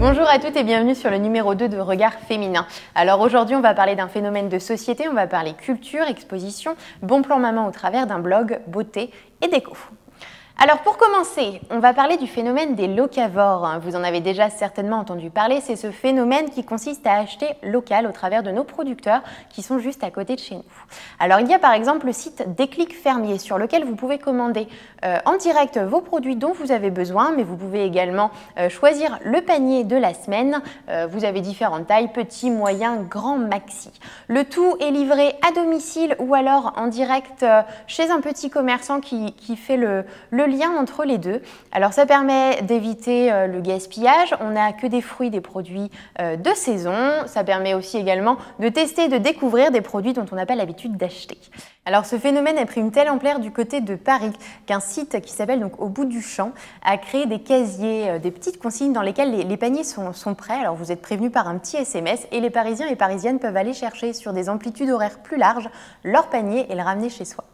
Bonjour à toutes et bienvenue sur le numéro 2 de Regard Féminin. Alors aujourd'hui on va parler d'un phénomène de société, on va parler culture, exposition, bon plan maman au travers d'un blog, beauté et déco. Alors pour commencer, on va parler du phénomène des locavores. Vous en avez déjà certainement entendu parler, c'est ce phénomène qui consiste à acheter local au travers de nos producteurs qui sont juste à côté de chez nous. Alors il y a par exemple le site Déclic Fermier sur lequel vous pouvez commander en direct vos produits dont vous avez besoin, mais vous pouvez également choisir le panier de la semaine. Vous avez différentes tailles, petit, moyen, grand, maxi. Le tout est livré à domicile ou alors en direct chez un petit commerçant qui fait le lien entre les deux. Alors ça permet d'éviter le gaspillage, on n'a que des fruits, des produits de saison, ça permet aussi également de tester et de découvrir des produits dont on n'a pas l'habitude d'acheter. Alors ce phénomène a pris une telle ampleur du côté de Paris qu'un site qui s'appelle donc Au bout du champ a créé des casiers, des petites consignes dans lesquelles les paniers sont prêts. Alors vous êtes prévenus par un petit SMS et les Parisiens et Parisiennes peuvent aller chercher sur des amplitudes horaires plus larges leur panier et le ramener chez soi.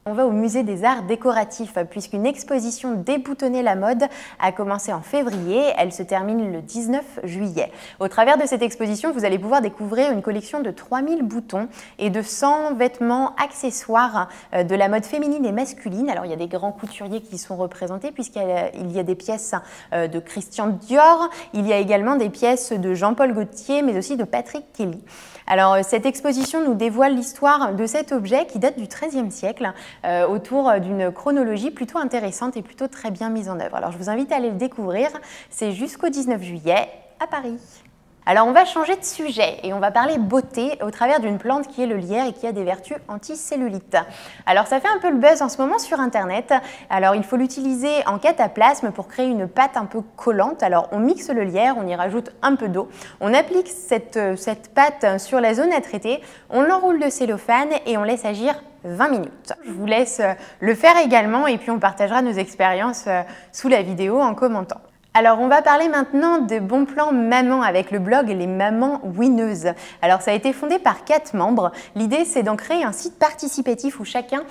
On va au musée des arts décoratifs puisqu'une exposition Déboutonnez la mode a commencé en février, elle se termine le 19 juillet. Au travers de cette exposition, vous allez pouvoir découvrir une collection de 3000 boutons et de 100 vêtements accessoires de la mode féminine et masculine. Alors il y a des grands couturiers qui sont représentés puisqu'il y a des pièces de Christian Dior, il y a également des pièces de Jean-Paul Gaultier mais aussi de Patrick Kelly. Alors cette exposition nous dévoile l'histoire de cet objet qui date du XIIIe siècle autour d'une chronologie plutôt intéressante et plutôt très bien mise en œuvre. Alors je vous invite à aller le découvrir, c'est jusqu'au 19 juillet à Paris. Alors on va changer de sujet et on va parler beauté au travers d'une plante qui est le lierre et qui a des vertus anti-cellulite. Alors ça fait un peu le buzz en ce moment sur internet. Alors il faut l'utiliser en cataplasme pour créer une pâte un peu collante. Alors on mixe le lierre, on y rajoute un peu d'eau, on applique cette pâte sur la zone à traiter, on l'enroule de cellophane et on laisse agir 20 minutes. Je vous laisse le faire également et puis on partagera nos expériences sous la vidéo en commentant. Alors on va parler maintenant de bons plans maman avec le blog Les Mamans Winneuses. Alors ça a été fondé par 4 membres. L'idée c'est d'en créer un site participatif où chacun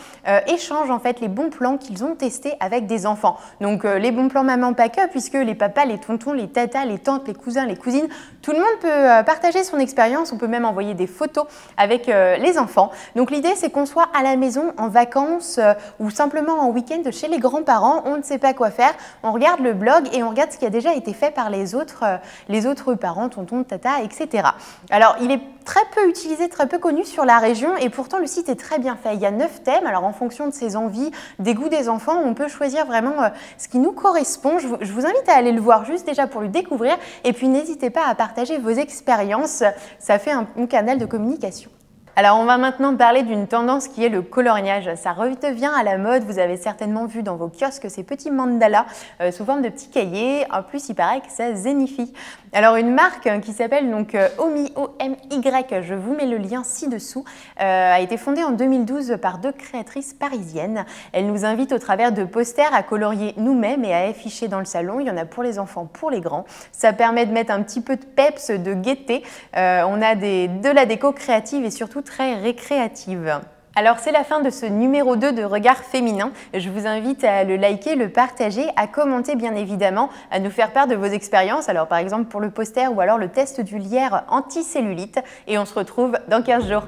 échange en fait les bons plans qu'ils ont testés avec des enfants. Donc les bons plans maman pas que puisque les papas, les tontons, les tatas, les tantes, les cousins, les cousines, tout le monde peut partager son expérience. On peut même envoyer des photos avec les enfants. Donc l'idée c'est qu'on soit à la maison en vacances ou simplement en week-end chez les grands-parents. On ne sait pas quoi faire. On regarde le blog et on regarde ce qui a déjà été fait par les autres parents, tontons, tata, etc. Alors, il est très peu utilisé, très peu connu sur la région et pourtant le site est très bien fait. Il y a 9 thèmes, alors en fonction de ses envies, des goûts des enfants, on peut choisir vraiment ce qui nous correspond. Je vous invite à aller le voir juste déjà pour le découvrir et puis n'hésitez pas à partager vos expériences, ça fait un canal de communication. Alors on va maintenant parler d'une tendance qui est le coloriage. Ça redevient à la mode, vous avez certainement vu dans vos kiosques ces petits mandalas sous forme de petits cahiers. En plus il paraît que ça zénifie. Alors une marque qui s'appelle donc Omy, O-M-Y, je vous mets le lien ci-dessous, a été fondée en 2012 par 2 créatrices parisiennes. Elle nous invite au travers de posters à colorier nous-mêmes et à afficher dans le salon. Il y en a pour les enfants, pour les grands. Ça permet de mettre un petit peu de peps, de gaieté. On a de la déco créative et surtout très récréative. Alors c'est la fin de ce numéro 2 de Regard Féminin. Je vous invite à le liker, le partager, à commenter bien évidemment, à nous faire part de vos expériences. Alors par exemple pour le poster ou alors le test du lierre anti-cellulite. Et on se retrouve dans 15 jours.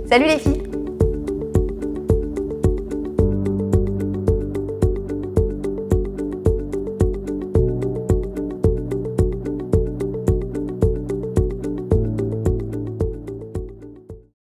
Salut les filles!